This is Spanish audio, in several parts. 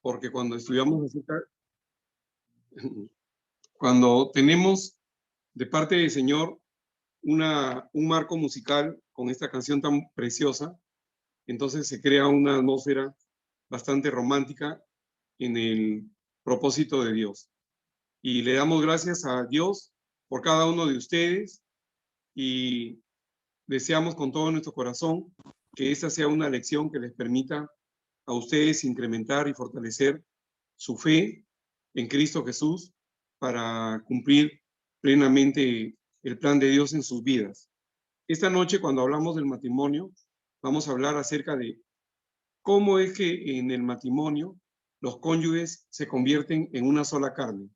porque cuando estudiamos acerca, cuando tenemos de parte del Señor un marco musical con esta canción tan preciosa, entonces se crea una atmósfera bastante romántica en el propósito de Dios. Y le damos gracias a Dios por cada uno de ustedes y deseamos con todo nuestro corazón que esta sea una lección que les permita a ustedes incrementar y fortalecer su fe en Cristo Jesús para cumplir plenamente el plan de Dios en sus vidas. Esta noche, cuando hablamos del matrimonio, vamos a hablar acerca de cómo es que en el matrimonio los cónyuges se convierten en una sola carne.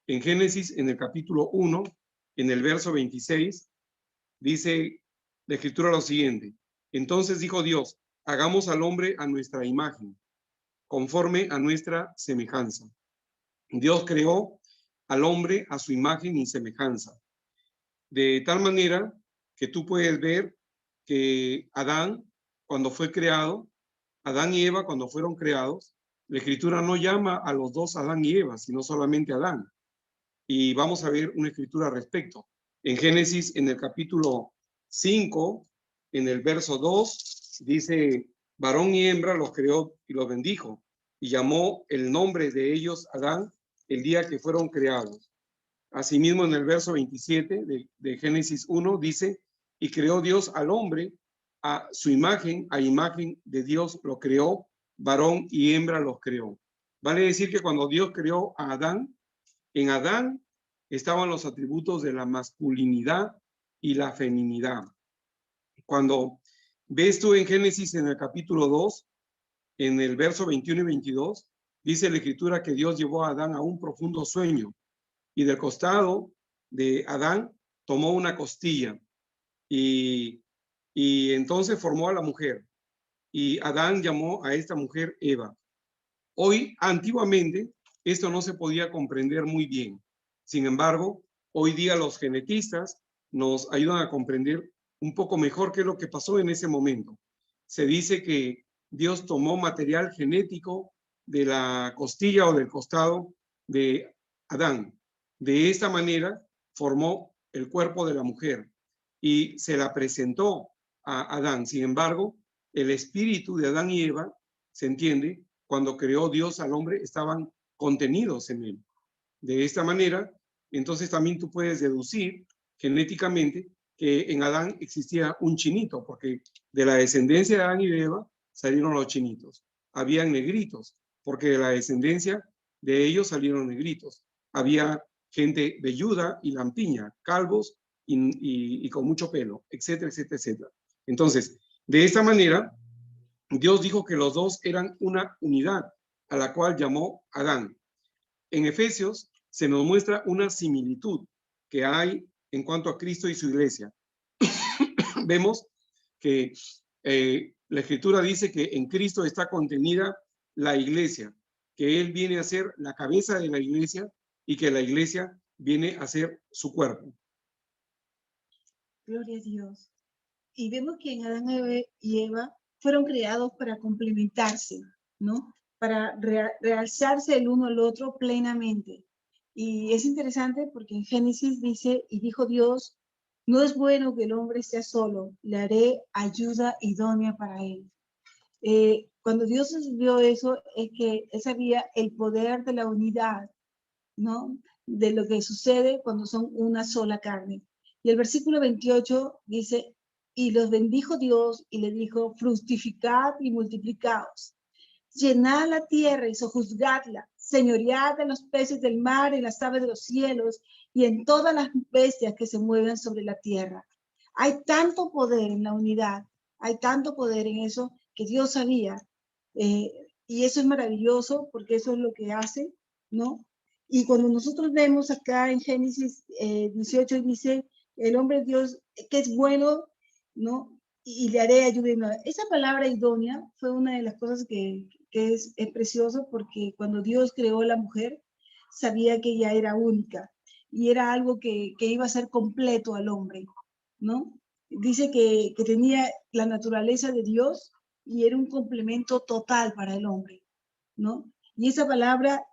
En Génesis, en el capítulo 1, en el verso 26, dice la Escritura lo siguiente: entonces dijo Dios, hagamos al hombre a nuestra imagen, conforme a nuestra semejanza. Dios creó al hombre a su imagen y semejanza, de tal manera que tú puedes ver que Adán, cuando fue creado, Adán y Eva, cuando fueron creados, la Escritura no llama a los dos Adán y Eva, sino solamente Adán. Y vamos a ver una escritura al respecto. En Génesis, en el capítulo 5, en el verso 2, dice, varón y hembra los creó y los bendijo, y llamó el nombre de ellos Adán el día que fueron creados. Asimismo, en el verso 27 de Génesis 1 dice, y creó Dios al hombre a su imagen, a imagen de Dios lo creó, varón y hembra los creó. Vale decir que cuando Dios creó a Adán, en Adán estaban los atributos de la masculinidad y la feminidad. Cuando ves tú en Génesis, en el capítulo 2, en el verso 21 y 22, dice la Escritura que Dios llevó a Adán a un profundo sueño y del costado de Adán tomó una costilla y entonces formó a la mujer. Y Adán llamó a esta mujer Eva. Hoy, antiguamente, esto no se podía comprender muy bien. Sin embargo, hoy día los genetistas nos ayudan a comprender un poco mejor qué es lo que pasó en ese momento. Se dice que Dios tomó material genético de la costilla o del costado de Adán. De esta manera formó el cuerpo de la mujer y se la presentó a Adán. Sin embargo, el espíritu de Adán y Eva, se entiende, cuando creó Dios al hombre, estaban contenidos en él. De esta manera, entonces también tú puedes deducir genéticamente que en Adán existía un chinito, porque de la descendencia de Adán y de Eva salieron los chinitos. Habían negritos, porque de la descendencia de ellos salieron negritos. Había gente velluda y lampiña, calvos y con mucho pelo, etcétera, etcétera, etcétera. Entonces, de esta manera, Dios dijo que los dos eran una unidad, a la cual llamó Adán. En Efesios se nos muestra una similitud que hay en cuanto a Cristo y su iglesia. Vemos que la Escritura dice que en Cristo está contenida la iglesia, que Él viene a ser la cabeza de la iglesia y que la iglesia viene a ser su cuerpo. Gloria a Dios. Y vemos que en Adán y Eva fueron creados para complementarse, ¿no? Para realzarse el uno al otro plenamente. Y es interesante porque en Génesis dice, y dijo Dios, no es bueno que el hombre sea solo, le haré ayuda idónea para él. Cuando Dios vio eso, es que él sabía el poder de la unidad, ¿no? De lo que sucede cuando son una sola carne. Y el versículo 28 dice, y los bendijo Dios y le dijo, fructificad y multiplicaos, llenad la tierra y sojuzgadla, señoread de los peces del mar y las aves de los cielos y en todas las bestias que se mueven sobre la tierra. Hay tanto poder en la unidad, hay tanto poder en eso que Dios sabía. Y eso es maravilloso porque eso es lo que hace, ¿no? Y cuando nosotros vemos acá en Génesis 18, dice, el hombre Dios, que es bueno, ¿no? Y le haré ayuda. Esa palabra idónea fue una de las cosas que es precioso porque cuando Dios creó a la mujer, sabía que ella era única y era algo que iba a ser completo al hombre, ¿no? Dice que tenía la naturaleza de Dios y era un complemento total para el hombre, ¿no? Y esa palabra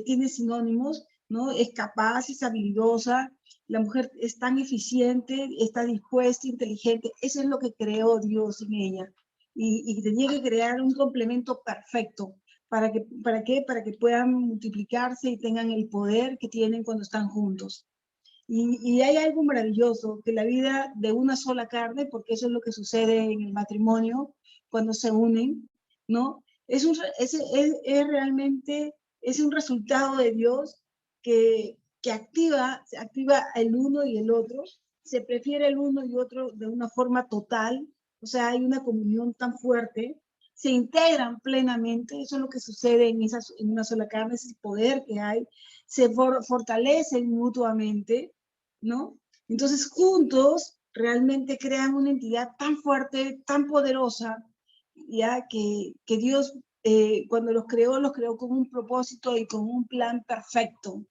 tiene sinónimos, ¿no? Es capaz, es habilidosa, la mujer es tan eficiente, está dispuesta, inteligente. Eso es lo que creó Dios en ella. Y tenía que crear un complemento perfecto. ¿Para qué? Para que puedan multiplicarse y tengan el poder que tienen cuando están juntos. Y hay algo maravilloso, que la vida de una sola carne, porque eso es lo que sucede en el matrimonio cuando se unen, ¿no? Es realmente, es un resultado de Dios que activa el uno y el otro, se prefiere el uno y otro de una forma total, o sea, hay una comunión tan fuerte, se integran plenamente, eso es lo que sucede en una sola carne, es el poder que hay, se fortalecen mutuamente, ¿no? Entonces, juntos realmente crean una entidad tan fuerte, tan poderosa, ya que Dios, cuando los creó con un propósito y con un plan perfecto.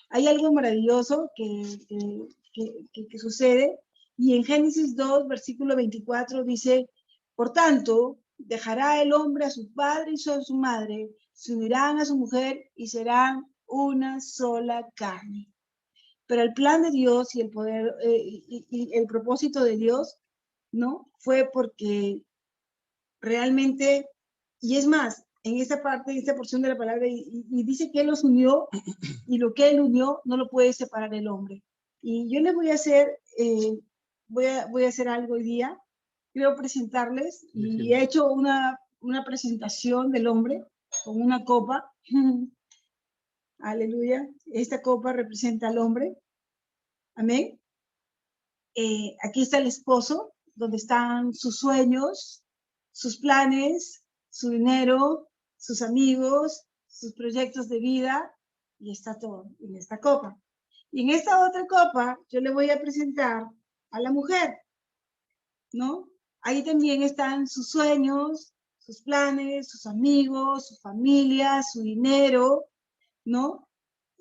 Hay algo maravilloso que sucede, y en Génesis 2, versículo 24 dice, por tanto, dejará el hombre a su padre y a su madre, se unirán a su mujer y serán una sola carne. Pero el plan de Dios y el poder y el propósito de Dios, ¿no? Fue porque realmente, y es más, en esta parte, en esta porción de la palabra, y dice que Él los unió, y lo que Él unió no lo puede separar el hombre. Y yo les voy a hacer, voy a hacer algo hoy día, quiero presentarles, y he hecho una presentación del hombre con una copa. Aleluya, esta copa representa al hombre. Amén. Aquí está el esposo, donde están sus sueños, sus planes, su dinero, sus amigos, sus proyectos de vida, y está todo en esta copa. Y en esta otra copa yo le voy a presentar a la mujer, ¿no? Ahí también están sus sueños, sus planes, sus amigos, su familia, su dinero, ¿no?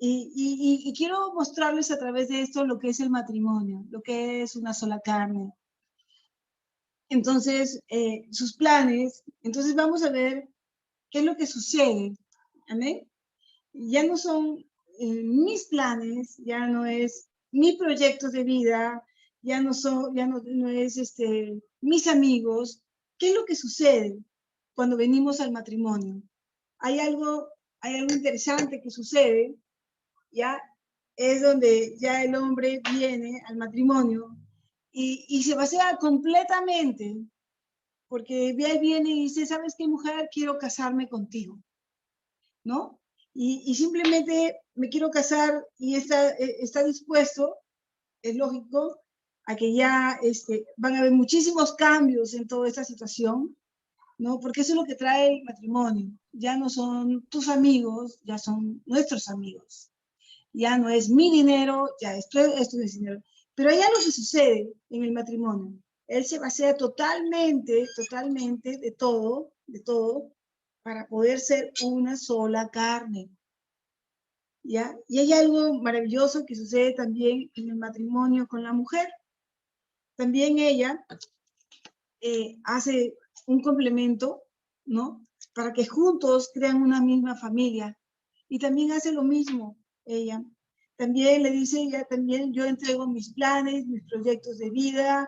Y quiero mostrarles a través de esto lo que es el matrimonio, lo que es una sola carne. Entonces, sus planes, entonces vamos a ver qué es lo que sucede. ¿Amén? Ya no son mis planes, ya no es mis proyectos de vida, ya no es mis amigos. ¿Qué es lo que sucede cuando venimos al matrimonio? Hay algo interesante que sucede, ya es donde ya el hombre viene al matrimonio y se vacía completamente, porque viene y dice, ¿sabes qué, mujer? Quiero casarme contigo, ¿no? Y simplemente me quiero casar y está dispuesto, es lógico, a que ya van a haber muchísimos cambios en toda esta situación, ¿no? Porque eso es lo que trae el matrimonio. Ya no son tus amigos, ya son nuestros amigos. Ya no es mi dinero, ya esto es dinero. Pero hay algo que sucede en el matrimonio. Él se vacía totalmente de todo, para poder ser una sola carne. ¿Ya? Y hay algo maravilloso que sucede también en el matrimonio con la mujer. También ella hace un complemento, ¿no? Para que juntos crean una misma familia. Y también hace lo mismo ella. También le dice ella, también yo entrego mis planes, mis proyectos de vida,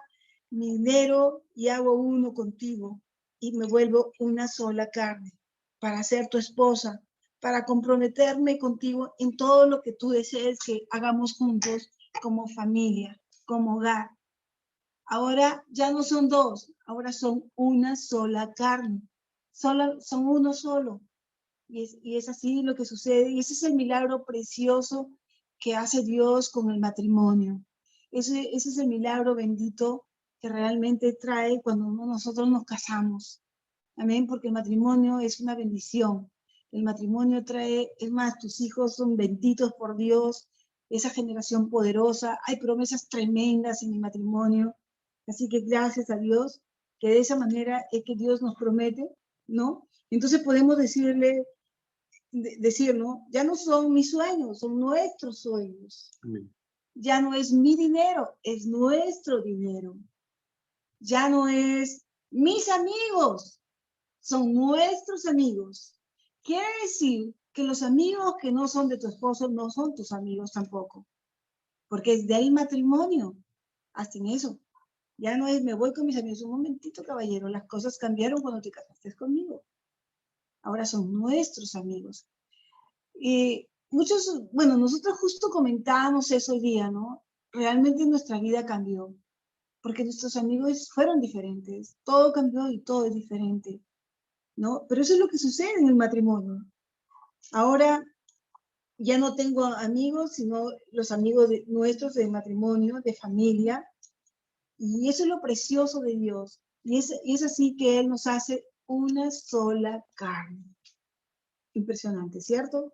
mi dinero y hago uno contigo. Y me vuelvo una sola carne para ser tu esposa, para comprometerme contigo en todo lo que tú desees que hagamos juntos como familia, como hogar. Ahora ya no son dos, ahora son una sola carne. Son uno solo. Y es así lo que sucede. Y ese es el milagro precioso que hace Dios con el matrimonio. Ese es el milagro bendito que realmente trae cuando nosotros nos casamos. Amén, porque el matrimonio es una bendición. El matrimonio trae, es más, tus hijos son benditos por Dios, esa generación poderosa. Hay promesas tremendas en el matrimonio. Así que gracias a Dios, que de esa manera es que Dios nos promete, ¿no? Entonces podemos decir, ¿no? Ya no son mis sueños, son nuestros sueños. Amén. Ya no es mi dinero, es nuestro dinero. Ya no es mis amigos, son nuestros amigos. Quiere decir que los amigos que no son de tu esposo no son tus amigos tampoco, porque es del matrimonio. Hasta en eso. Ya no es, me voy con mis amigos. Un momentito, caballero, las cosas cambiaron cuando te casaste conmigo. Ahora son nuestros amigos. Y muchos, bueno, nosotros justo comentábamos eso hoy día, ¿no? Realmente nuestra vida cambió, porque nuestros amigos fueron diferentes. Todo cambió y todo es diferente, ¿no? Pero eso es lo que sucede en el matrimonio. Ahora ya no tengo amigos, sino los amigos nuestros de matrimonio, de familia. Y eso es lo precioso de Dios. Y es así que Él nos hace una sola carne. Impresionante, ¿cierto?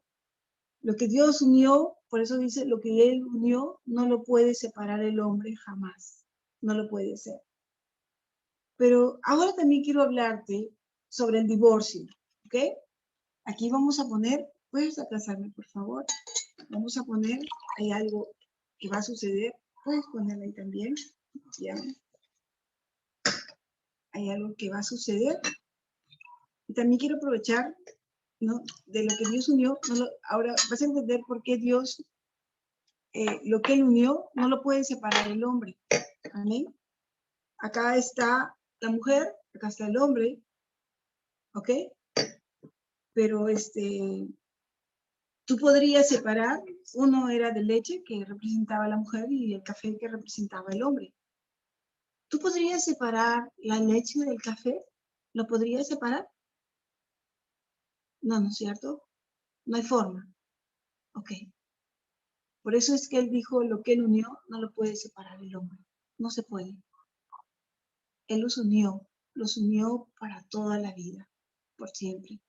Lo que Dios unió, por eso dice, lo que Él unió, no lo puede separar el hombre jamás. No lo puede ser. Pero ahora también quiero hablarte sobre el divorcio, ¿ok? Aquí vamos a poner, ¿puedes aplazarme, por favor? Vamos a poner, hay algo que va a suceder. ¿Puedes ponerla ahí también? Ya. Hay algo que va a suceder. Y también quiero aprovechar, ¿no?, de lo que Dios unió. Ahora vas a entender por qué Dios, lo que Él unió, no lo puede separar el hombre. Amén. Acá está la mujer, acá está el hombre, ¿ok? Pero tú podrías separar, uno era de leche, que representaba a la mujer, y el café, que representaba al hombre. ¿Tú podrías separar la leche del café? ¿Lo podrías separar? No, ¿no es cierto? No hay forma. Ok. Por eso es que Él dijo, lo que Él unió, no lo puede separar el hombre. No se puede. Él los unió para toda la vida, por siempre,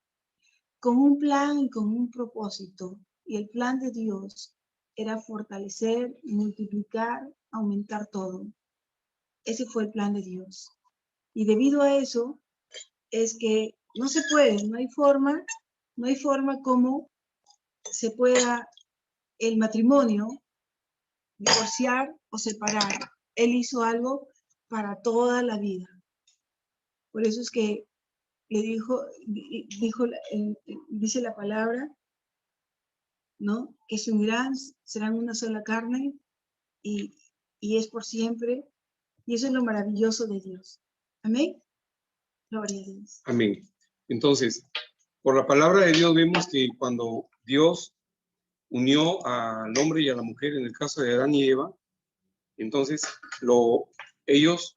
con un plan y con un propósito. Y el plan de Dios era fortalecer, multiplicar, aumentar todo. Ese fue el plan de Dios. Y debido a eso, es que no se puede, no hay forma como se pueda el matrimonio divorciar o separar. Él hizo algo para toda la vida. Por eso es que le dice la palabra, ¿no? Que se unirán, serán una sola carne y, y es por siempre. Y eso es lo maravilloso de Dios. Amén. Gloria a Dios. Amén. Entonces, por la palabra de Dios vemos que cuando Dios unió al hombre y a la mujer, en el caso de Adán y Eva, entonces ellos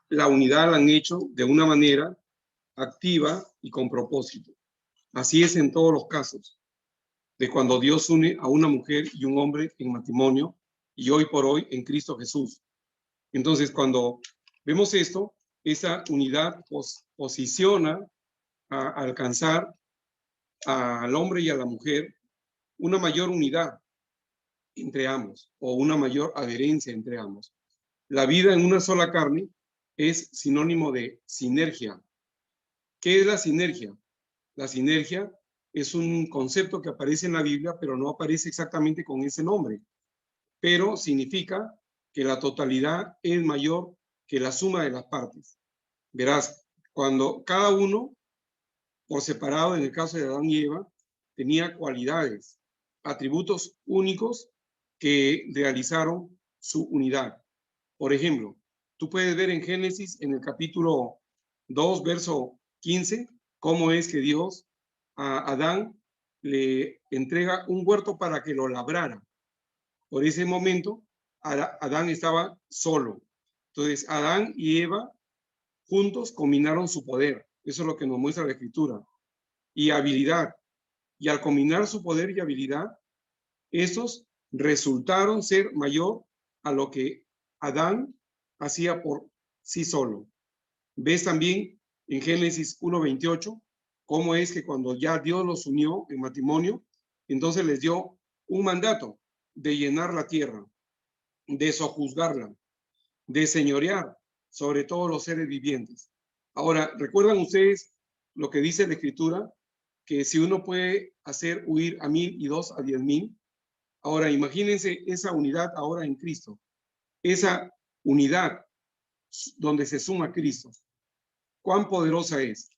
la unidad la han hecho de una manera activa y con propósito. Así es en todos los casos, de cuando Dios une a una mujer y un hombre en matrimonio, y hoy por hoy en Cristo Jesús. Entonces, cuando vemos esto, esa unidad posiciona a alcanzar al hombre y a la mujer una mayor unidad entre ambos, o una mayor adherencia entre ambos. La vida en una sola carne es sinónimo de sinergia. ¿Qué es la sinergia? La sinergia es un concepto que aparece en la Biblia, pero no aparece exactamente con ese nombre. Pero significa que la totalidad es mayor que la suma de las partes. Verás, cuando cada uno, por separado, en el caso de Adán y Eva, tenía cualidades, atributos únicos que realizaron su unidad. Por ejemplo, tú puedes ver en Génesis, en el capítulo 2, verso 15, cómo es que Dios a Adán le entrega un huerto para que lo labrara. Por ese momento, Adán estaba solo. Entonces, Adán y Eva juntos combinaron su poder. Eso es lo que nos muestra la Escritura. Y habilidad. Y al combinar su poder y habilidad, esos resultaron ser mayor a lo que Adán hacía por sí solo. Ves también en Génesis 1:28 cómo es que cuando ya Dios los unió en matrimonio, entonces les dio un mandato de llenar la tierra, de sojuzgarla, de señorear sobre todos los seres vivientes. Ahora, ¿recuerdan ustedes lo que dice la Escritura? Que si uno puede hacer huir a 1,000 y 2 a 10,000. Ahora, imagínense esa unidad ahora en Cristo. Esa unidad donde se suma Cristo. ¿Cuán poderosa es?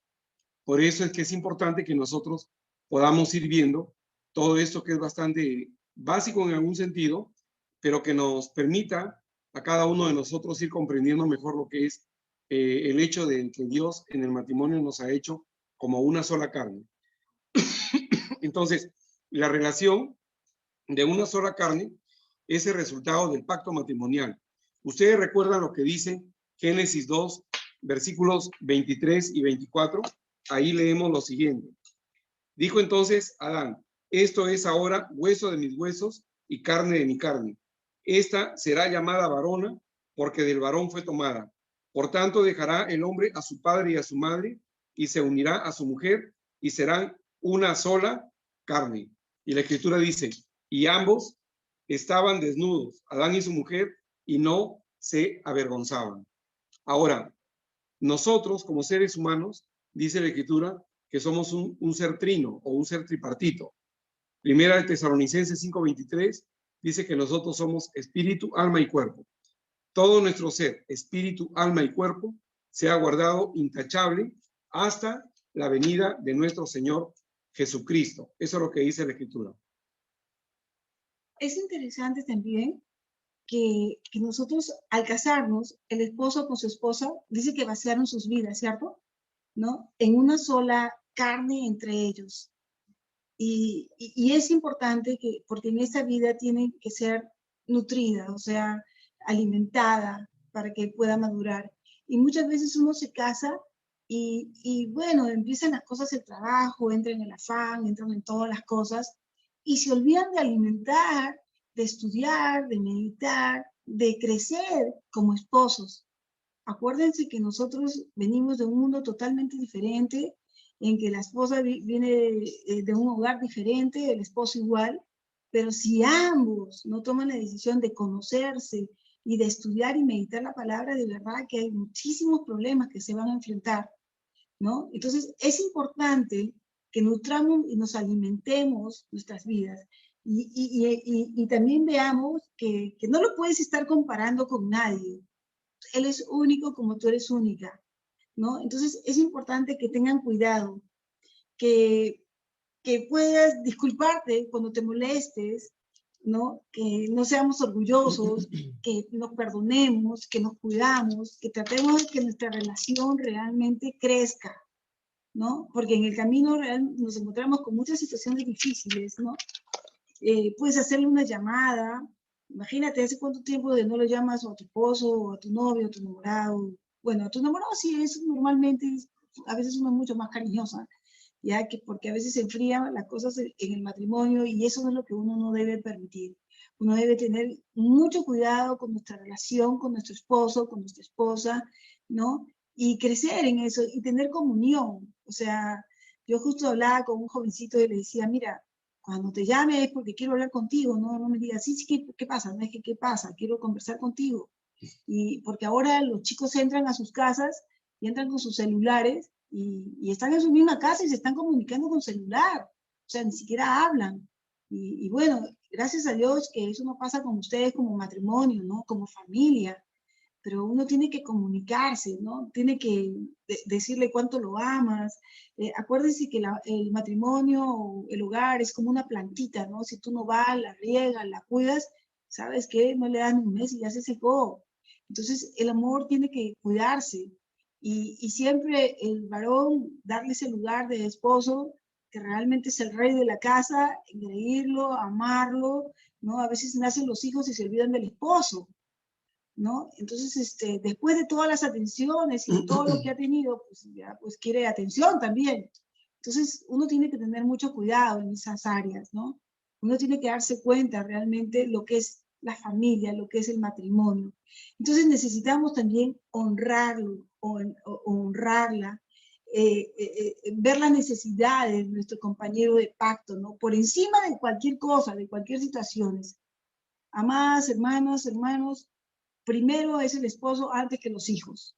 Por eso es que es importante que nosotros podamos ir viendo todo esto que es bastante básico en algún sentido, pero que nos permita a cada uno de nosotros ir comprendiendo mejor lo que es el hecho de que Dios en el matrimonio nos ha hecho como una sola carne. Entonces, la relación de una sola carne es el resultado del pacto matrimonial. Ustedes recuerdan lo que dice Génesis 2, versículos 23 y 24. Ahí leemos lo siguiente. Dijo entonces Adán, esto es ahora hueso de mis huesos y carne de mi carne. Esta será llamada varona porque del varón fue tomada. Por tanto, dejará el hombre a su padre y a su madre y se unirá a su mujer y serán una sola carne. Y la escritura dice, y ambos estaban desnudos, Adán y su mujer, y no se avergonzaban. Ahora, nosotros como seres humanos, dice la escritura, que somos un ser trino o un ser tripartito. Primera de Tesalonicenses 5:23 dice que nosotros somos espíritu, alma y cuerpo. Todo nuestro ser, espíritu, alma y cuerpo, sea guardado intachable hasta la venida de nuestro Señor Jesucristo. Eso es lo que dice la escritura. Es interesante también que nosotros, al casarnos, el esposo con su esposa, dice que vaciaron sus vidas, ¿cierto? ¿No? En una sola carne entre ellos. Y es importante que, porque en esta vida tiene que ser nutrida, o sea, alimentada para que pueda madurar. Y muchas veces uno se casa y bueno, empiezan las cosas del trabajo, entran en el afán, entran en todas las cosas y se olvidan de alimentar, de estudiar, de meditar, de crecer como esposos. Acuérdense que nosotros venimos de un mundo totalmente diferente, en que la esposa viene de un hogar diferente, el esposo igual, pero si ambos no toman la decisión de conocerse y de estudiar y meditar la palabra, de verdad que hay muchísimos problemas que se van a enfrentar, ¿no? Entonces, es importante que nutramos y nos alimentemos nuestras vidas. Y también veamos que no lo puedes estar comparando con nadie. Él es único como tú eres única, ¿no? Entonces es importante que tengan cuidado, que puedas disculparte cuando te molestes, ¿no? Que no seamos orgullosos, que nos perdonemos, que nos cuidamos, que tratemos de que nuestra relación realmente crezca, ¿no? Porque en el camino real nos encontramos con muchas situaciones difíciles, ¿no? Puedes hacerle una llamada. Imagínate, ¿hace cuánto tiempo de no lo llamas a tu esposo, o a tu novio, a tu enamorado? Bueno, a tu enamorado sí es normalmente, a veces uno es mucho más cariñosa, ya que porque a veces se enfrían las cosas en el matrimonio y eso no es lo que uno no debe permitir. Uno debe tener mucho cuidado con nuestra relación, con nuestro esposo, con nuestra esposa, ¿no? Y crecer en eso y tener comunión. O sea, yo justo hablaba con un jovencito y le decía, mira, cuando te llame es porque quiero hablar contigo, no me digas, sí, ¿qué pasa? No es que, ¿qué pasa? Quiero conversar contigo. Y porque ahora los chicos entran a sus casas y entran con sus celulares y están en su misma casa y se están comunicando con celular. O sea, ni siquiera hablan. Y bueno, gracias a Dios que eso no pasa con ustedes como matrimonio, ¿no? Como familia. Pero uno tiene que comunicarse, ¿no? Tiene que decirle cuánto lo amas. Acuérdense que el matrimonio o el hogar es como una plantita, ¿no? Si tú no vas, la riegas, la cuidas, ¿sabes qué? No le das ni un mes y ya se secó. Entonces, el amor tiene que cuidarse. Y siempre el varón darle ese lugar de esposo, que realmente es el rey de la casa, engreírlo, amarlo, ¿no? A veces nacen los hijos y se olvidan del esposo, ¿no? Entonces, después de todas las atenciones y de todo lo que ha tenido, pues ya pues quiere atención también. Entonces, uno tiene que tener mucho cuidado en esas áreas, ¿no? Uno tiene que darse cuenta realmente lo que es la familia, lo que es el matrimonio. Entonces, necesitamos también honrarlo, honrarla, ver las necesidades de nuestro compañero de pacto, ¿no? Por encima de cualquier cosa, de cualquier situación. Amadas hermanas, hermanos, primero es el esposo antes que los hijos,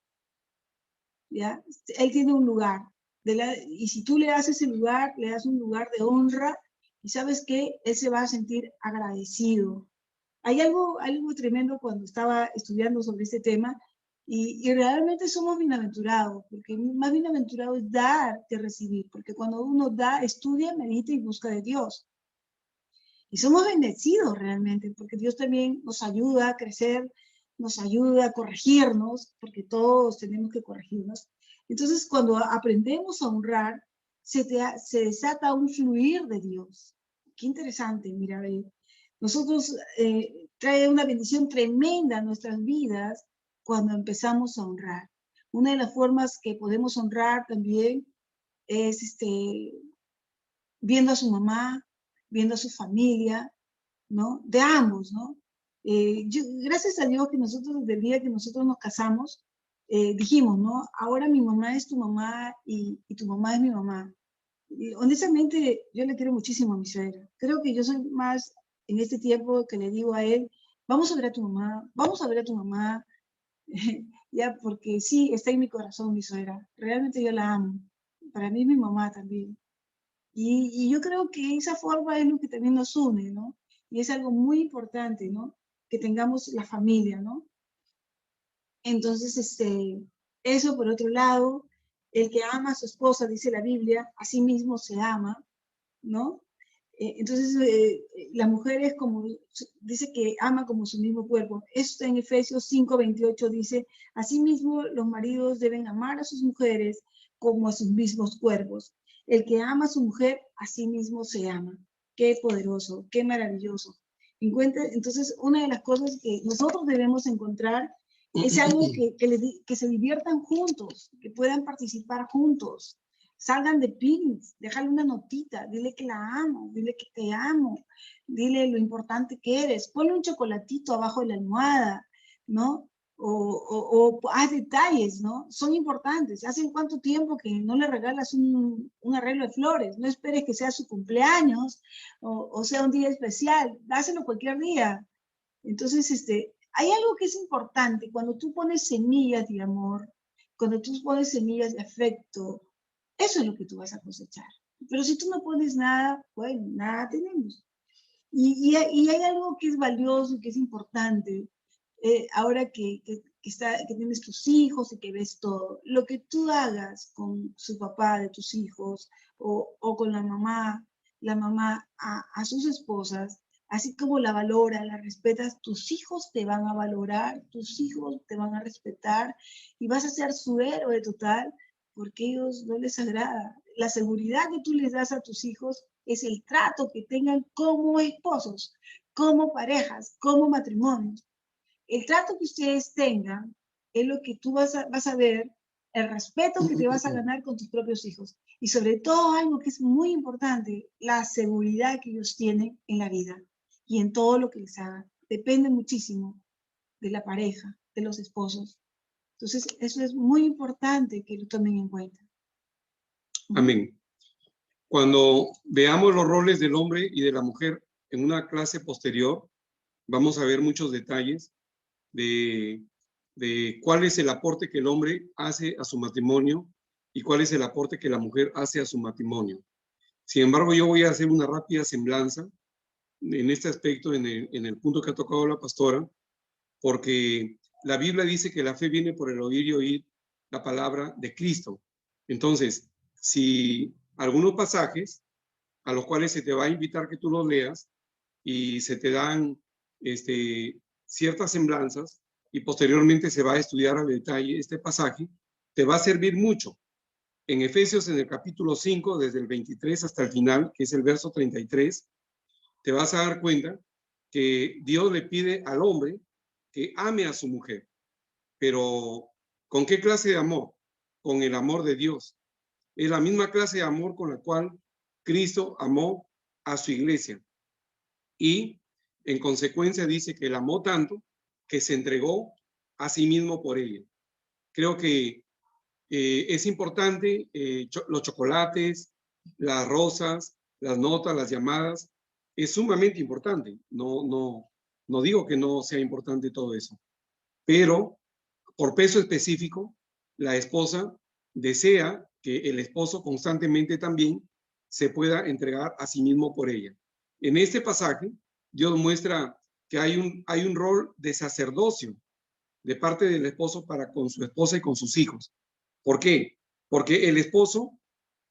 ¿ya? Él tiene un lugar, y si tú le das ese lugar, le das un lugar de honra, y ¿sabes qué? Él se va a sentir agradecido. Hay algo tremendo cuando estaba estudiando sobre este tema, Y realmente somos bienaventurados, porque más bienaventurado es dar que recibir, porque cuando uno da, estudia, medita y busca de Dios. Y somos bendecidos realmente, porque Dios también nos ayuda a crecer, nos ayuda a corregirnos, porque todos tenemos que corregirnos. Entonces, cuando aprendemos a honrar, se desata un fluir de Dios. Qué interesante, mira, nosotros trae una bendición tremenda a nuestras vidas cuando empezamos a honrar. Una de las formas que podemos honrar también es viendo a su mamá, viendo a su familia, ¿no? De ambos, ¿no? Gracias a Dios que nosotros, desde el día que nosotros nos casamos, dijimos, ¿no? Ahora mi mamá es tu mamá y tu mamá es mi mamá. Y honestamente, yo le quiero muchísimo a mi suegra. Creo que yo soy más en este tiempo que le digo a él, vamos a ver a tu mamá, vamos a ver a tu mamá, ya, porque sí, está en mi corazón mi suegra. Realmente yo la amo. Para mí mi mamá también. Y yo creo que esa forma es lo que también nos une, ¿no? Y es algo muy importante, ¿no? Que tengamos la familia, ¿no? Entonces, eso por otro lado, el que ama a su esposa, dice la Biblia, a sí mismo se ama, ¿no? Entonces, la mujer es como, dice que ama como su mismo cuerpo. Esto en Efesios 5:28 dice, asimismo los maridos deben amar a sus mujeres como a sus mismos cuerpos. El que ama a su mujer, a sí mismo se ama. Qué poderoso, qué maravilloso. Entonces, una de las cosas que nosotros debemos encontrar es algo que se diviertan juntos, que puedan participar juntos. Salgan de picnics, déjale una notita, dile que la amo, dile que te amo, dile lo importante que eres, ponle un chocolatito abajo de la almohada, ¿no? O haz detalles, ¿no? Son importantes. ¿Hace cuánto tiempo que no le regalas un arreglo de flores? No esperes que sea su cumpleaños o sea un día especial, dáselo cualquier día. Entonces, hay algo que es importante, cuando tú pones semillas de amor, cuando tú pones semillas de afecto, eso es lo que tú vas a cosechar. Pero si tú no pones nada, bueno, nada tenemos. Y hay algo que es valioso y que es importante, ahora que tienes tus hijos y que ves todo. Lo que tú hagas con su papá de tus hijos o con la mamá a sus esposas, así como la valora, la respetas, tus hijos te van a valorar, tus hijos te van a respetar y vas a ser su héroe total porque a ellos no les agrada. La seguridad que tú les das a tus hijos es el trato que tengan como esposos, como parejas, como matrimonios. El trato que ustedes tengan es lo que tú vas a ver, el respeto que te vas a ganar con tus propios hijos. Y sobre todo algo que es muy importante, la seguridad que ellos tienen en la vida y en todo lo que les hagan. Depende muchísimo de la pareja, de los esposos. Entonces, eso es muy importante que lo tomen en cuenta. Amén. Cuando veamos los roles del hombre y de la mujer en una clase posterior, vamos a ver muchos detalles de cuál es el aporte que el hombre hace a su matrimonio y cuál es el aporte que la mujer hace a su matrimonio. Sin embargo, yo voy a hacer una rápida semblanza en este aspecto, en el punto que ha tocado la pastora, porque la Biblia dice que la fe viene por el oír y oír la palabra de Cristo. Entonces, si algunos pasajes a los cuales se te va a invitar que tú los leas y se te dan ciertas semblanzas y posteriormente se va a estudiar a detalle este pasaje, te va a servir mucho. En Efesios, en el capítulo 5, desde el 23 hasta el final, que es el verso 33, te vas a dar cuenta que Dios le pide al hombre que ame a su mujer. Pero, ¿con qué clase de amor? Con el amor de Dios. Es la misma clase de amor con la cual Cristo amó a su iglesia. Y, en consecuencia, dice que la amó tanto que se entregó a sí mismo por ella. Creo que es importante los chocolates, las rosas, las notas, las llamadas. Es sumamente importante. No digo que no sea importante todo eso. Pero, por peso específico, la esposa desea que el esposo constantemente también se pueda entregar a sí mismo por ella. En este pasaje, Dios muestra que hay un rol de sacerdocio de parte del esposo para con su esposa y con sus hijos. ¿Por qué? Porque el esposo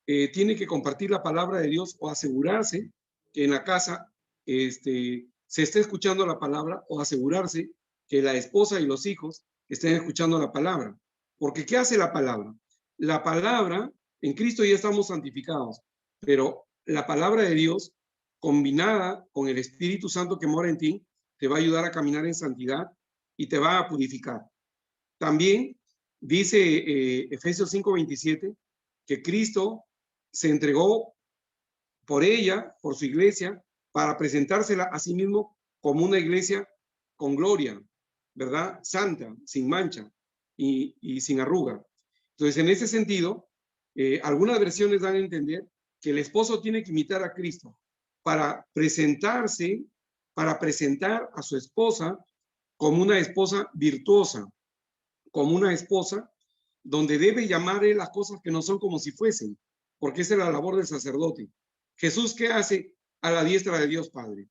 tiene que compartir la palabra de Dios o asegurarse que en la casa se esté escuchando la palabra, o asegurarse que la esposa y los hijos estén escuchando la palabra. Porque ¿qué hace la palabra? La palabra, en Cristo ya estamos santificados, pero la palabra de Dios, combinada con el Espíritu Santo que mora en ti, te va a ayudar a caminar en santidad y te va a purificar. También dice Efesios 5:27 que Cristo se entregó por ella, por su iglesia, para presentársela a sí mismo como una iglesia con gloria, ¿verdad? Santa, sin mancha y sin arruga. Entonces, en ese sentido, algunas versiones dan a entender que el esposo tiene que imitar a Cristo para presentarse, para presentar a su esposa como una esposa virtuosa, como una esposa donde debe llamarle las cosas que no son como si fuesen, porque esa es la labor del sacerdote. Jesús, ¿qué hace a la diestra de Dios Padre?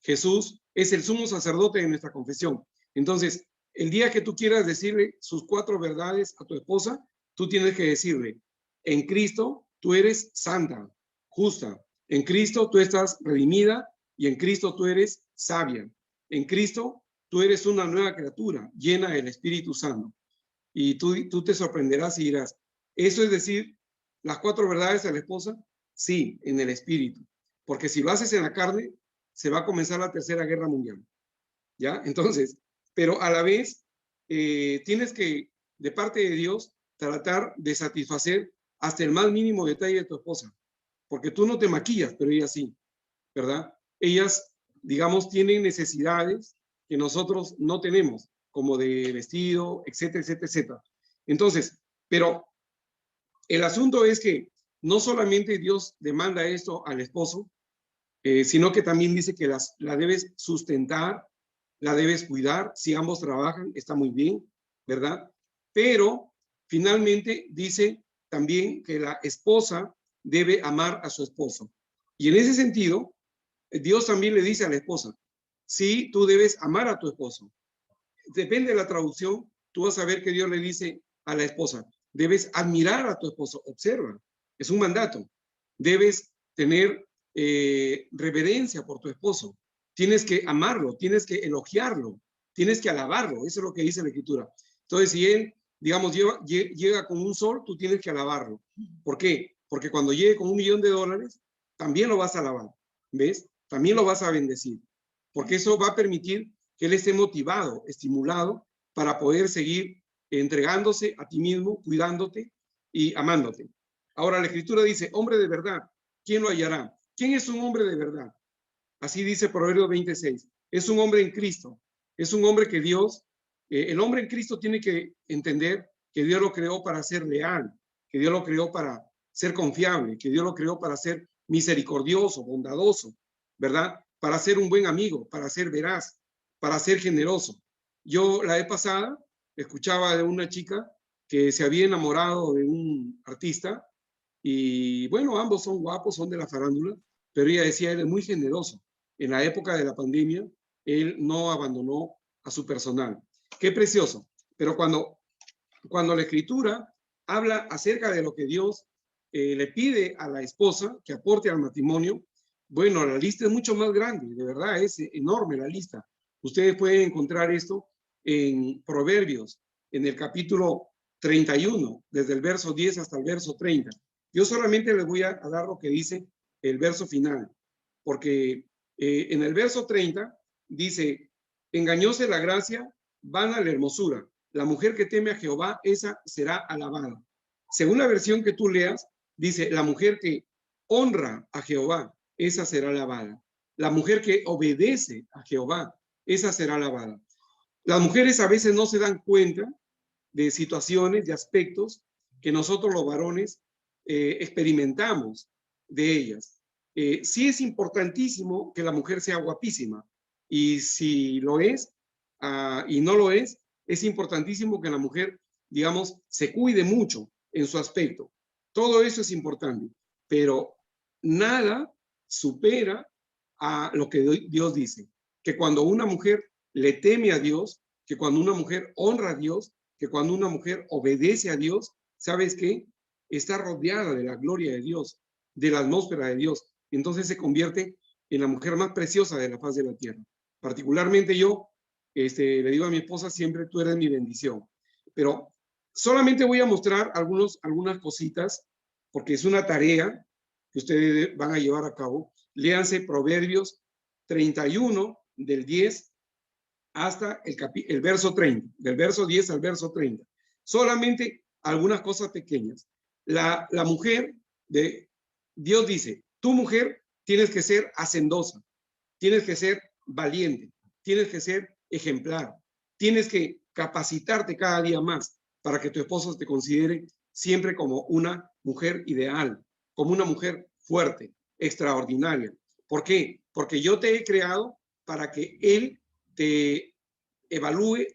Jesús es el sumo sacerdote de nuestra confesión. Entonces, el día que tú quieras decirle sus 4 verdades a tu esposa, tú tienes que decirle, en Cristo tú eres santa, justa. En Cristo tú estás redimida y en Cristo tú eres sabia. En Cristo tú eres una nueva criatura llena del Espíritu Santo. Y tú te sorprenderás y dirás, ¿eso es decir las 4 verdades a la esposa? Sí, en el Espíritu. Porque si lo haces en la carne, se va a comenzar la Tercera Guerra Mundial. ¿Ya? Entonces, pero a la vez, tienes que, de parte de Dios, tratar de satisfacer hasta el más mínimo detalle de tu esposa. Porque tú no te maquillas, pero ella sí, ¿verdad? Ellas, digamos, tienen necesidades que nosotros no tenemos, como de vestido, etcétera, etcétera, etcétera. Entonces, pero el asunto es que no solamente Dios demanda esto al esposo, sino que también dice que la debes sustentar, la debes cuidar. Si ambos trabajan, está muy bien, ¿verdad? Pero finalmente dice también que la esposa debe amar a su esposo. Y en ese sentido, Dios también le dice a la esposa, sí, tú debes amar a tu esposo. Depende de la traducción, tú vas a ver que Dios le dice a la esposa, debes admirar a tu esposo, observa, es un mandato. Debes tener reverencia por tu esposo, tienes que amarlo, tienes que elogiarlo, tienes que alabarlo, eso es lo que dice la Escritura. Entonces, si él, digamos, llega con un sol, tú tienes que alabarlo. ¿Por qué? Porque cuando llegue con $1.000.000, también lo vas a alabar, ¿ves? También lo vas a bendecir, porque eso va a permitir que él esté motivado, estimulado para poder seguir entregándose a ti mismo, cuidándote y amándote. Ahora la Escritura dice, hombre de verdad, ¿quién lo hallará? ¿Quién es un hombre de verdad? Así dice Proverbios 26. Es un hombre en Cristo. Es un hombre que Dios, el hombre en Cristo tiene que entender que Dios lo creó para ser leal, que Dios lo creó para ser confiable, que Dios lo creó para ser misericordioso, bondadoso, ¿verdad? Para ser un buen amigo, para ser veraz, para ser generoso. Yo la vez pasada escuchaba de una chica que se había enamorado de un artista y bueno, ambos son guapos, son de la farándula, pero ella decía, él es muy generoso. En la época de la pandemia, él no abandonó a su personal. Qué precioso. Pero cuando la Escritura habla acerca de lo que Dios le pide a la esposa que aporte al matrimonio, bueno, la lista es mucho más grande, de verdad, es enorme la lista. Ustedes pueden encontrar esto en Proverbios, en el capítulo 31, desde el verso 10 hasta el verso 30. Yo solamente les voy a dar lo que dice el verso final, porque en el verso 30 dice, engañóse la gracia, vana la hermosura. La mujer que teme a Jehová, esa será alabada. Según la versión que tú leas, dice, la mujer que honra a Jehová, esa será alabada. La mujer que obedece a Jehová, esa será alabada. Las mujeres a veces no se dan cuenta de situaciones, de aspectos que nosotros los varones experimentamos de ellas. Sí es importantísimo que la mujer sea guapísima, y si lo es y no lo es importantísimo que la mujer, digamos, se cuide mucho en su aspecto. Todo eso es importante, pero nada supera a lo que Dios dice, que cuando una mujer le teme a Dios, que cuando una mujer honra a Dios, que cuando una mujer obedece a Dios, ¿sabes qué? Está rodeada de la gloria de Dios, de la atmósfera de Dios. Entonces se convierte en la mujer más preciosa de la faz de la tierra. Particularmente yo, le digo a mi esposa siempre, tú eres mi bendición. Pero solamente voy a mostrar algunas cositas, porque es una tarea que ustedes van a llevar a cabo. Léanse Proverbios 31, del 10 hasta el verso 30, del verso 10 al verso 30. Solamente algunas cosas pequeñas. La mujer, Dios dice, tu mujer tienes que ser hacendosa, tienes que ser valiente, tienes que ser ejemplar, tienes que capacitarte cada día más para que tu esposo te considere siempre como una mujer ideal, como una mujer fuerte, extraordinaria. ¿Por qué? Porque yo te he creado para que él te evalúe,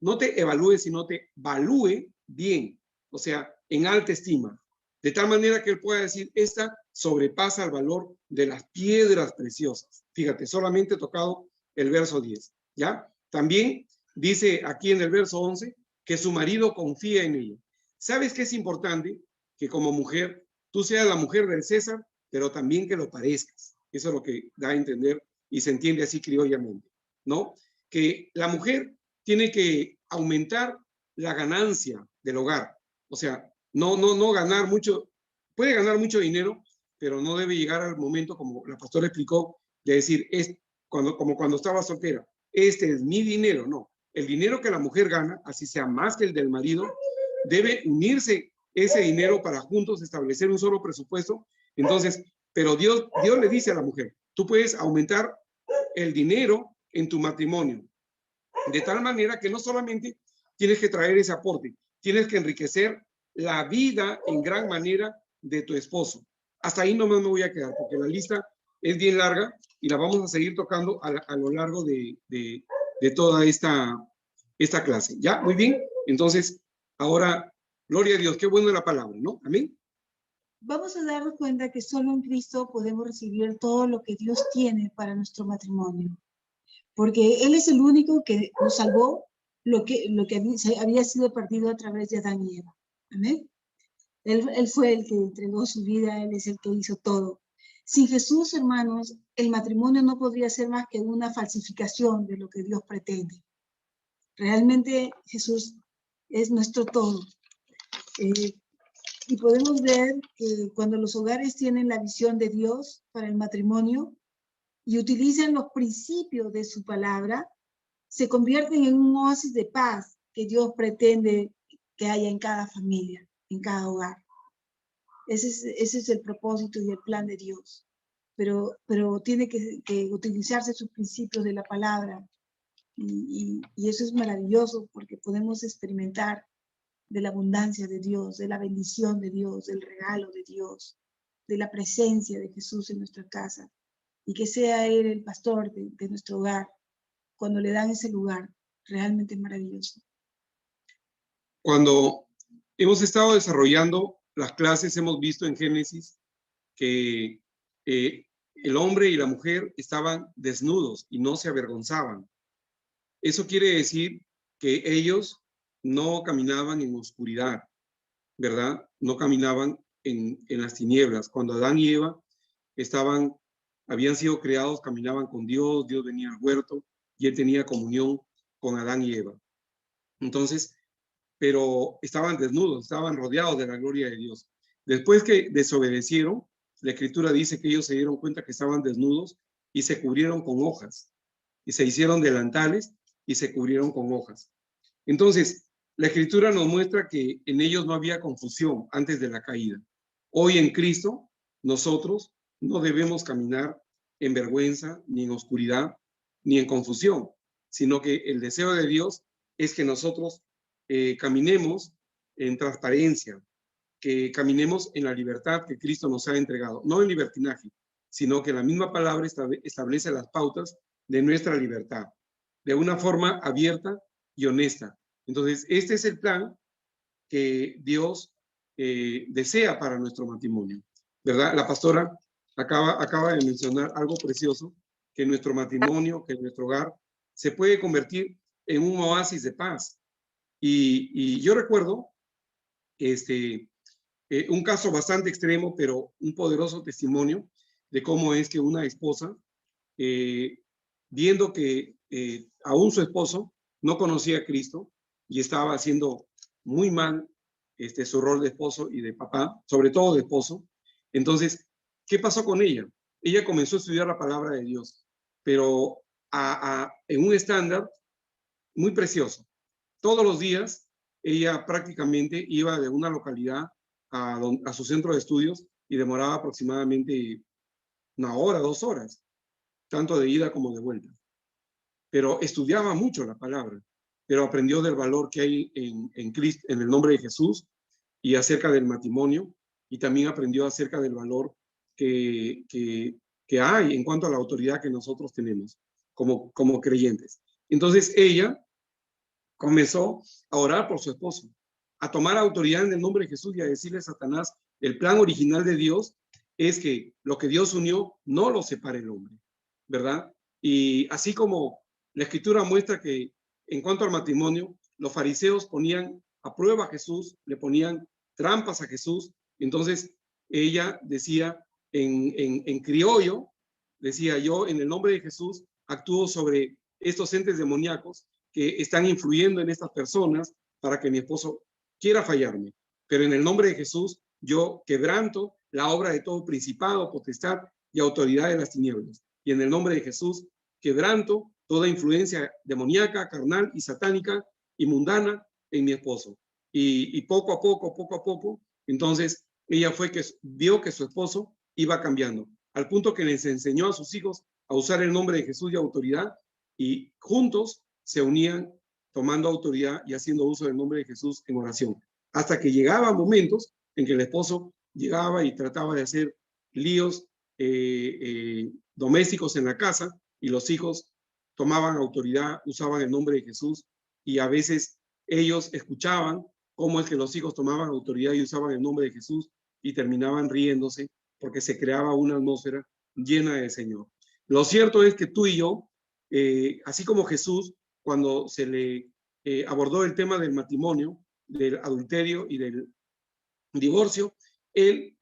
no te evalúe, sino te valúe bien, o sea, en alta estima, de tal manera que él pueda decir, esta sobrepasa el valor de las piedras preciosas. Fíjate, solamente he tocado el verso 10, ¿ya? También dice aquí en el verso 11 que su marido confía en ella. ¿Sabes qué es importante? Que como mujer, tú seas la mujer del César, pero también que lo parezcas. Eso es lo que da a entender y se entiende así criollamente, ¿no? Que la mujer tiene que aumentar la ganancia del hogar. O sea, no ganar mucho, puede ganar mucho dinero, pero no debe llegar al momento, como la pastora explicó, de decir, como cuando estaba soltera, este es mi dinero. No, el dinero que la mujer gana, así sea más que el del marido, debe unirse ese dinero para juntos establecer un solo presupuesto. Entonces, pero Dios le dice a la mujer, tú puedes aumentar el dinero en tu matrimonio, de tal manera que no solamente tienes que traer ese aporte, tienes que enriquecer la vida en gran manera de tu esposo. Hasta ahí nomás me voy a quedar, porque la lista es bien larga y la vamos a seguir tocando a lo largo de toda esta clase. ¿Ya? Muy bien. Entonces, ahora, gloria a Dios, qué buena la palabra, ¿no? Amén. Vamos a darnos cuenta que solo en Cristo podemos recibir todo lo que Dios tiene para nuestro matrimonio. Porque Él es el único que nos salvó lo que había sido perdido a través de Adán y Eva. Amén. Él fue el que entregó su vida, Él es el que hizo todo. Sin Jesús, hermanos, el matrimonio no podría ser más que una falsificación de lo que Dios pretende. Realmente Jesús es nuestro todo. Y podemos ver que cuando los hogares tienen la visión de Dios para el matrimonio y utilizan los principios de su palabra, se convierten en un oasis de paz que Dios pretende que haya en cada familia, en cada hogar. Ese es el propósito y el plan de Dios. Pero tiene que utilizarse sus principios de la palabra. Y eso es maravilloso porque podemos experimentar de la abundancia de Dios, de la bendición de Dios, del regalo de Dios, de la presencia de Jesús en nuestra casa. Y que sea Él el pastor de nuestro hogar. Cuando le dan ese lugar, realmente es maravilloso. Cuando hemos estado desarrollando las clases, hemos visto en Génesis que el hombre y la mujer estaban desnudos y no se avergonzaban. Eso quiere decir que ellos no caminaban en oscuridad, ¿verdad? No caminaban en las tinieblas. Cuando Adán y Eva habían sido creados, caminaban con Dios, Dios venía al huerto y él tenía comunión con Adán y Eva. Entonces, pero estaban desnudos, estaban rodeados de la gloria de Dios. Después que desobedecieron, la Escritura dice que ellos se dieron cuenta que estaban desnudos y se cubrieron con hojas, y se hicieron delantales y se cubrieron con hojas. Entonces, la Escritura nos muestra que en ellos no había confusión antes de la caída. Hoy en Cristo, nosotros no debemos caminar en vergüenza, ni en oscuridad, ni en confusión, sino que el deseo de Dios es que nosotros caminemos en transparencia, que caminemos en la libertad que Cristo nos ha entregado, no en libertinaje, sino que la misma palabra establece las pautas de nuestra libertad, de una forma abierta y honesta. Entonces, este es el plan que Dios desea para nuestro matrimonio, ¿verdad? La pastora acaba de mencionar algo precioso, que nuestro matrimonio, que nuestro hogar se puede convertir en un oasis de paz. Y yo recuerdo un caso bastante extremo, pero un poderoso testimonio de cómo es que una esposa, viendo que aún su esposo no conocía a Cristo y estaba haciendo muy mal su rol de esposo y de papá, sobre todo de esposo, entonces, ¿qué pasó con ella? Ella comenzó a estudiar la palabra de Dios, pero en un estándar muy precioso. Todos los días ella prácticamente iba de una localidad a su centro de estudios y demoraba aproximadamente 1 hora, 2 horas, tanto de ida como de vuelta. Pero estudiaba mucho la palabra, pero aprendió del valor que hay en Cristo, en el nombre de Jesús, y acerca del matrimonio, y también aprendió acerca del valor que hay en cuanto a la autoridad que nosotros tenemos como creyentes. Entonces ella comenzó a orar por su esposo, a tomar autoridad en el nombre de Jesús y a decirle a Satanás, el plan original de Dios es que lo que Dios unió no lo separe el hombre, ¿verdad? Y así como la escritura muestra que en cuanto al matrimonio, los fariseos ponían a prueba a Jesús, le ponían trampas a Jesús, entonces ella decía en criollo, decía yo en el nombre de Jesús actúo sobre estos entes demoníacos que están influyendo en estas personas para que mi esposo quiera fallarme. Pero en el nombre de Jesús, yo quebranto la obra de todo principado, potestad y autoridad de las tinieblas. Y en el nombre de Jesús, quebranto toda influencia demoníaca, carnal y satánica y mundana en mi esposo. Y poco a poco, entonces ella fue que vio que su esposo iba cambiando, al punto que les enseñó a sus hijos a usar el nombre de Jesús y autoridad, y juntos se unían tomando autoridad y haciendo uso del nombre de Jesús en oración. Hasta que llegaban momentos en que el esposo llegaba y trataba de hacer líos domésticos en la casa, y los hijos tomaban autoridad, usaban el nombre de Jesús, y a veces ellos escuchaban cómo es que los hijos tomaban autoridad y usaban el nombre de Jesús y terminaban riéndose porque se creaba una atmósfera llena del Señor. Lo cierto es que tú y yo, así como Jesús, cuando se le abordó el tema del matrimonio, del adulterio y del divorcio, él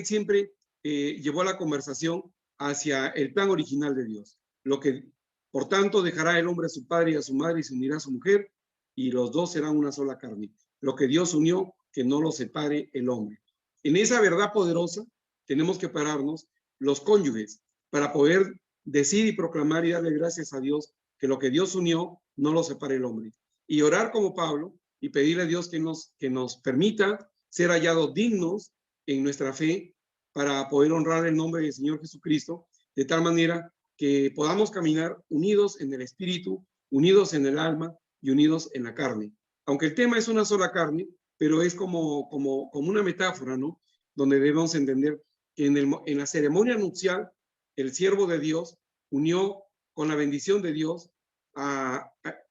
siempre llevó la conversación hacia el plan original de Dios. Lo que, por tanto, dejará el hombre a su padre y a su madre y se unirá a su mujer, y los dos serán una sola carne. Lo que Dios unió, que no lo separe el hombre. En esa verdad poderosa tenemos que pararnos los cónyuges para poder decir y proclamar y darle gracias a Dios que lo que Dios unió no lo separe el hombre. Y orar como Pablo y pedirle a Dios que nos permita ser hallados dignos en nuestra fe para poder honrar el nombre del Señor Jesucristo, de tal manera que podamos caminar unidos en el espíritu, unidos en el alma y unidos en la carne. Aunque el tema es una sola carne, pero es como una metáfora, ¿no? Donde debemos entender que en la ceremonia nupcial, el siervo de Dios unió con la bendición de Dios,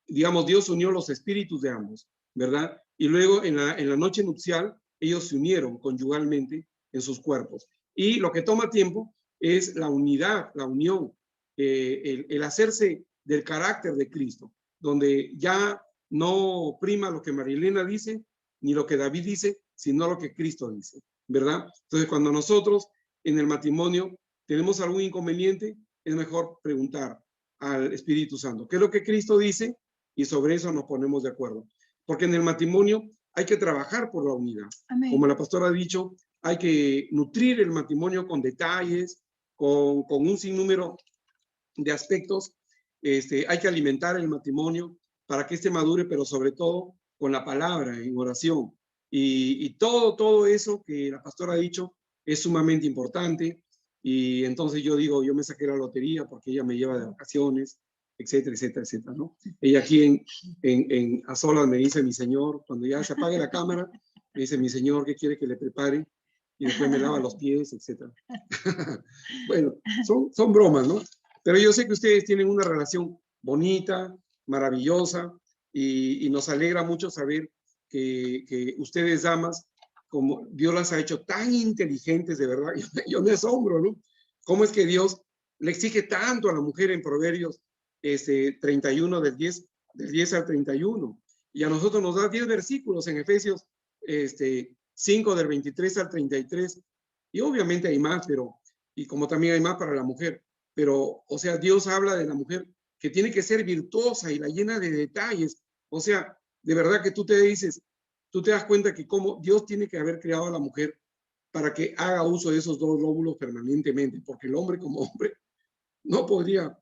digamos, Dios unió los espíritus de ambos, ¿verdad? Y luego en la noche nupcial, ellos se unieron conyugalmente en sus cuerpos. Y lo que toma tiempo es la unidad, la unión, el hacerse del carácter de Cristo, donde ya no prima lo que Marilena dice, ni lo que David dice, sino lo que Cristo dice, ¿verdad? Entonces, cuando nosotros en el matrimonio tenemos algún inconveniente, es mejor preguntar al Espíritu Santo, ¿qué es lo que Cristo dice? Y sobre eso nos ponemos de acuerdo. Porque en el matrimonio hay que trabajar por la unidad. Amén. Como la pastora ha dicho, hay que nutrir el matrimonio con detalles, con un sinnúmero de aspectos. Hay que alimentar el matrimonio para que madure, pero sobre todo con la palabra, en oración. Y todo eso que la pastora ha dicho es sumamente importante. Y entonces yo digo, yo me saqué la lotería porque ella me lleva de vacaciones, etcétera, etcétera, etcétera, ¿no? Ella aquí a solas me dice, mi señor, cuando ya se apague la cámara, me dice, mi señor, ¿qué quiere que le prepare? Y después me lava los pies, etcétera. Bueno, son bromas, ¿no? Pero yo sé que ustedes tienen una relación bonita, maravillosa, y nos alegra mucho saber que ustedes, damas, como Dios las ha hecho tan inteligentes, de verdad, yo me asombro, ¿no? ¿Cómo es que Dios le exige tanto a la mujer en Proverbios 31 del 10 al 31. Y a nosotros nos da 10 versículos en Efesios 5 del 23 al 33. Y obviamente hay más, y como también hay más para la mujer. Pero, o sea, Dios habla de la mujer que tiene que ser virtuosa y la llena de detalles. O sea, de verdad que tú te das cuenta que como Dios tiene que haber creado a la mujer para que haga uso de esos dos lóbulos permanentemente, porque el hombre como hombre no podría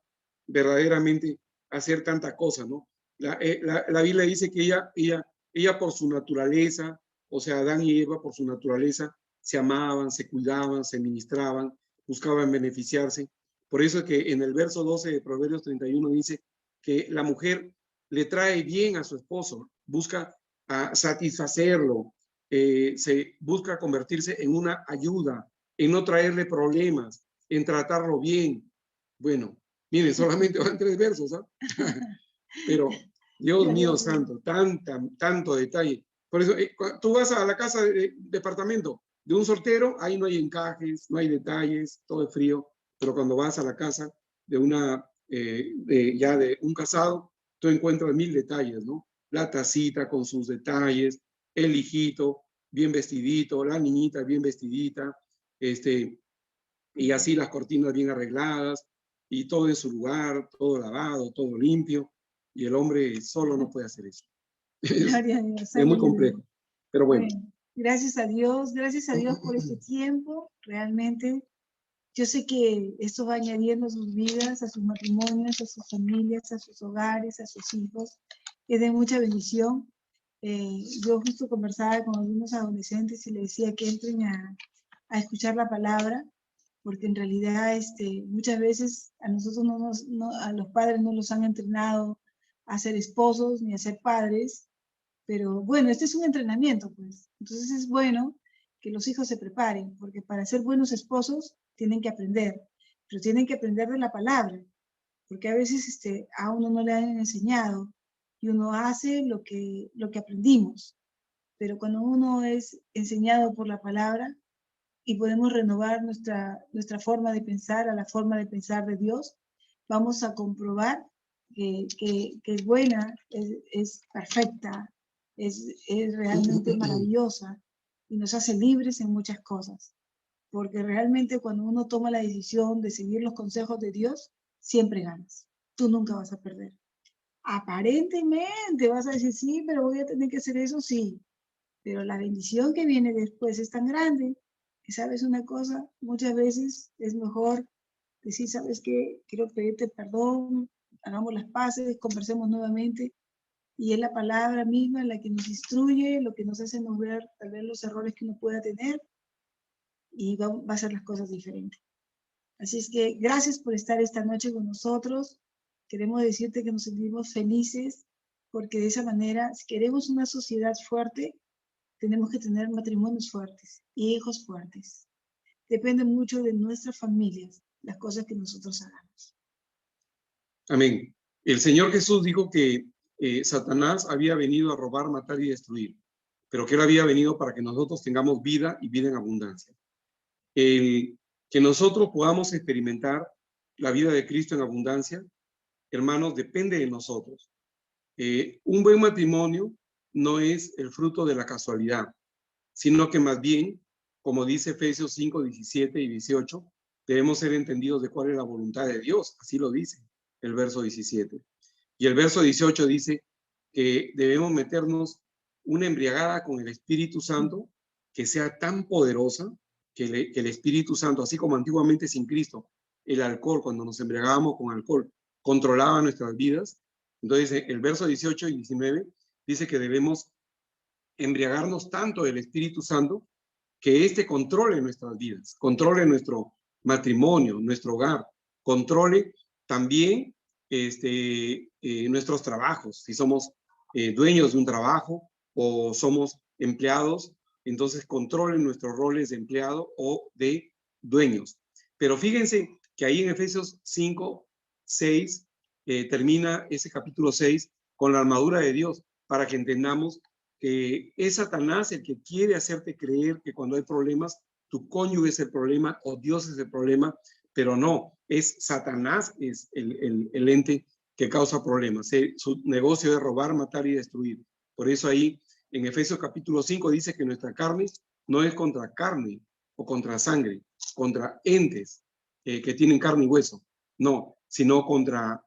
verdaderamente hacer tanta cosa, ¿no? La Biblia dice que ella por su naturaleza, o sea, Adán y Eva por su naturaleza, se amaban, se cuidaban, se ministraban, buscaban beneficiarse. Por eso es que en el verso 12 de Proverbios 31 dice que la mujer le trae bien a su esposo, busca satisfacerlo, se busca convertirse en una ayuda, en no traerle problemas, en tratarlo bien. Bueno, miren, solamente van 3 versos, ¿ah? Pero, Dios mío santo, tanto detalle. Por eso, tú vas a la casa de departamento de un soltero, ahí no hay encajes, no hay detalles, todo es frío. Pero cuando vas a la casa de ya de un casado, tú encuentras 1000 detalles, ¿no? La tacita con sus detalles, el hijito bien vestidito, la niñita bien vestidita, y así las cortinas bien arregladas, y todo en su lugar, todo lavado, todo limpio, y el hombre solo no puede hacer eso. Es muy complejo, pero bueno. Gracias a Dios por este tiempo. Realmente, yo sé que esto va añadiendo a sus vidas, a sus matrimonios, a sus familias, a sus hogares, a sus hijos. Es de mucha bendición. Yo justo conversaba con algunos adolescentes y les decía que entren a escuchar la palabra, porque en realidad muchas veces a nosotros a los padres no los han entrenado a ser esposos ni a ser padres, pero bueno, este es un entrenamiento, pues. Entonces es bueno que los hijos se preparen, porque para ser buenos esposos tienen que aprender, pero tienen que aprender de la palabra, porque a veces a uno no le han enseñado y uno hace lo que aprendimos, pero cuando uno es enseñado por la palabra, y podemos renovar nuestra forma de pensar a la forma de pensar de Dios, vamos a comprobar que es buena, es perfecta, es realmente maravillosa y nos hace libres en muchas cosas. Porque realmente cuando uno toma la decisión de seguir los consejos de Dios, siempre ganas. Tú nunca vas a perder. Aparentemente vas a decir, sí, pero voy a tener que hacer eso, sí. Pero la bendición que viene después es tan grande que, ¿sabes una cosa? Muchas veces es mejor decir, ¿sabes qué? Quiero pedirte perdón, hagamos las paces, conversemos nuevamente. Y es la palabra misma la que nos instruye, lo que nos hace no ver tal vez los errores que uno pueda tener y va a hacer las cosas diferentes. Así es que gracias por estar esta noche con nosotros. Queremos decirte que nos sentimos felices porque de esa manera, si queremos una sociedad fuerte, tenemos que tener matrimonios fuertes y hijos fuertes. Depende mucho de nuestras familias, las cosas que nosotros hagamos. Amén. El Señor Jesús dijo que Satanás había venido a robar, matar y destruir, pero que Él había venido para que nosotros tengamos vida y vida en abundancia. Que nosotros podamos experimentar la vida de Cristo en abundancia, hermanos, depende de nosotros. Un buen matrimonio no es el fruto de la casualidad, sino que más bien, como dice Efesios 5, 17 y 18, debemos ser entendidos de cuál es la voluntad de Dios. Así lo dice el verso 17. Y el verso 18 dice que debemos meternos una embriagada con el Espíritu Santo que sea tan poderosa que el Espíritu Santo, así como antiguamente sin Cristo, el alcohol, cuando nos embriagábamos con alcohol, controlaba nuestras vidas. Entonces, el verso 18 y 19 dice que debemos embriagarnos tanto del Espíritu Santo que éste controle nuestras vidas, controle nuestro matrimonio, nuestro hogar, controle también nuestros trabajos. Si somos dueños de un trabajo o somos empleados, entonces controlen nuestros roles de empleado o de dueños. Pero fíjense que ahí en Efesios 5, 6, termina ese capítulo 6 con la armadura de Dios, para que entendamos que es Satanás el que quiere hacerte creer que cuando hay problemas, tu cónyuge es el problema o Dios es el problema, pero no, es Satanás, es el ente que causa problemas. Su negocio es robar, matar y destruir. Por eso ahí en Efesios capítulo 5 dice que nuestra carne no es contra carne o contra sangre, contra entes que tienen carne y hueso, no, sino contra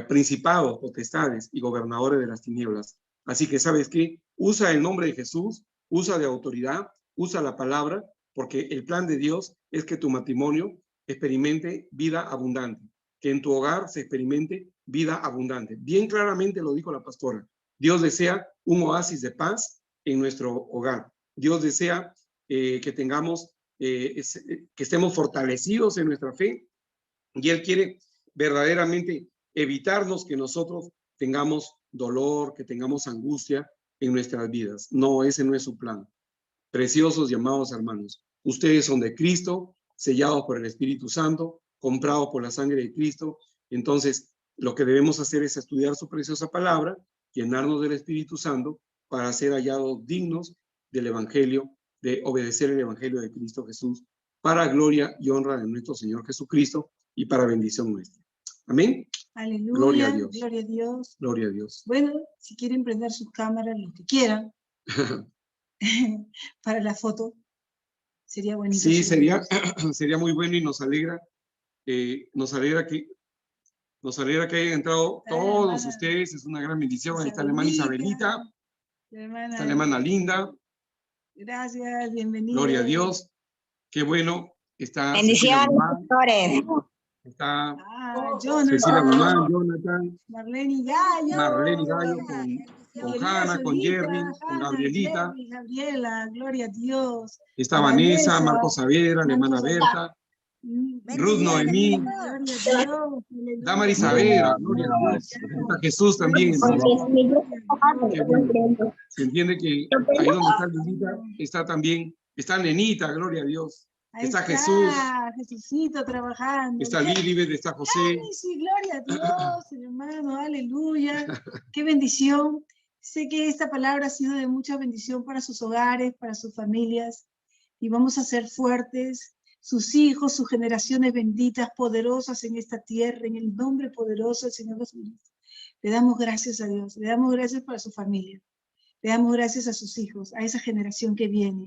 principados, potestades y gobernadores de las tinieblas. Así que, ¿sabes qué? Usa el nombre de Jesús, usa de autoridad, usa la palabra, porque el plan de Dios es que tu matrimonio experimente vida abundante, que en tu hogar se experimente vida abundante. Bien claramente lo dijo la pastora. Dios desea un oasis de paz en nuestro hogar. Dios desea que tengamos, que estemos fortalecidos en nuestra fe, y Él quiere verdaderamente evitarnos que nosotros tengamos dolor, que tengamos angustia en nuestras vidas. No, ese no es su plan. Preciosos y amados hermanos, ustedes son de Cristo, sellados por el Espíritu Santo, comprados por la sangre de Cristo. Entonces, lo que debemos hacer es estudiar su preciosa palabra, llenarnos del Espíritu Santo para ser hallados dignos del Evangelio, de obedecer el Evangelio de Cristo Jesús, para gloria y honra de nuestro Señor Jesucristo y para bendición nuestra. Amén. Aleluya. Gloria a Dios. Gloria a Dios. Gloria a Dios. Bueno, si quieren prender sus cámaras, lo que quieran, para la foto, sería bonito. Sí, sería muy bueno y nos alegra que hayan entrado todos ustedes. Es una gran bendición. Ahí está la hermana Isabelita, está la hermana Linda. Gracias, bienvenida. Gloria a Dios. Qué bueno. Está Bendiciones, pastores. Está Jonathan, Cecilia Guzmán, Jonathan, Marlene Gallo, con Hanna, con Jerry, con Gabrielita. Gabriela, gloria a Dios. Está Vanessa, Marcos Saavedra, la hermana Berta, Ruth Noemí, Damaris Saavedra, gloria a Dios. Está Jesús también. Se entiende que ahí donde está Lilita está también, está Nenita, gloria a Dios. Está Jesús. Jesucito trabajando. Está Lilibet, está José. Ay, sí, gloria a Dios, hermano, aleluya. Qué bendición. Sé que esta palabra ha sido de mucha bendición para sus hogares, para sus familias. Y vamos a ser fuertes, sus hijos, sus generaciones benditas, poderosas en esta tierra, en el nombre poderoso del Señor Jesucristo. Le damos gracias a Dios, le damos gracias para su familia. Le damos gracias a sus hijos, a esa generación que viene.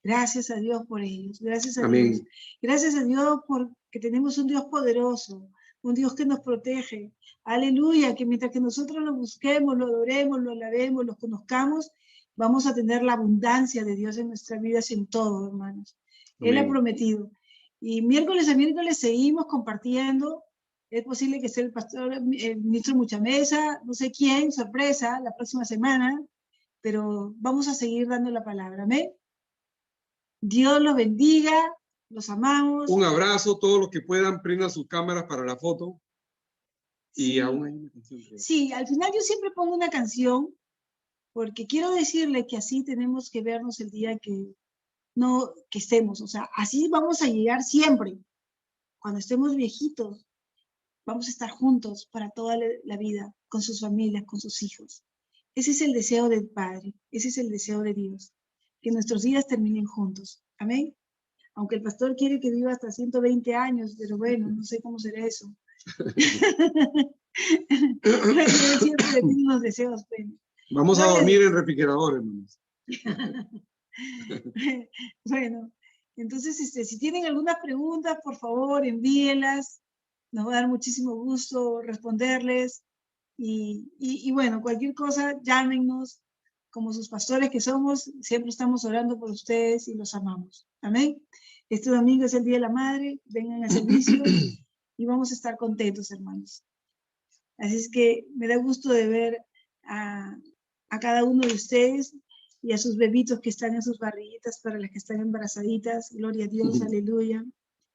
Gracias a Dios por ellos, gracias a Amén. Dios. Gracias a Dios porque tenemos un Dios poderoso, un Dios que nos protege. Aleluya, que mientras que nosotros lo busquemos, lo adoremos, lo alabemos, lo conozcamos, vamos a tener la abundancia de Dios en nuestras vidas en todo, hermanos. Él ha prometido. Y miércoles a miércoles seguimos compartiendo. Es posible que sea el pastor, el ministro Muchamesa, no sé quién, sorpresa, la próxima semana, pero vamos a seguir dando la palabra. Amén. Dios los bendiga, los amamos. Un abrazo, todos los que puedan, prendan sus cámaras para la foto. Sí. Y aún hay una canción. Sí, al final yo siempre pongo una canción, porque quiero decirle que así tenemos que vernos el día que estemos. O sea, así vamos a llegar siempre. Cuando estemos viejitos, vamos a estar juntos para toda la vida, con sus familias, con sus hijos. Ese es el deseo del Padre, ese es el deseo de Dios. Que nuestros días terminen juntos. Amén. Aunque el pastor quiere que viva hasta 120 años, pero bueno, no sé cómo será eso. Yo siempre le tengo unos deseos. Vamos a dormir en refrigerador, hermanos. Bueno, entonces, si tienen algunas preguntas, por favor, envíenlas. Nos va a dar muchísimo gusto responderles. Y bueno, cualquier cosa, llámenos. Como sus pastores que somos, siempre estamos orando por ustedes y los amamos. Amén. Este domingo es el Día de la Madre. Vengan al servicio y vamos a estar contentos, hermanos. Así es que me da gusto de ver a cada uno de ustedes y a sus bebitos que están en sus barriguitas, para las que están embarazaditas. Gloria a Dios, aleluya.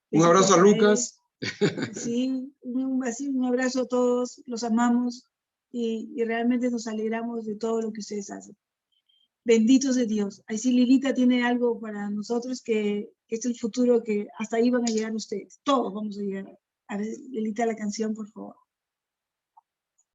Un abrazo a Lucas. Sí, un abrazo a todos, los amamos y realmente nos alegramos de todo lo que ustedes hacen. Benditos de Dios. Ahí sí Lilita tiene algo para nosotros que es el futuro, que hasta ahí van a llegar ustedes. Todos vamos a llegar. A ver, Lilita, la canción, por favor.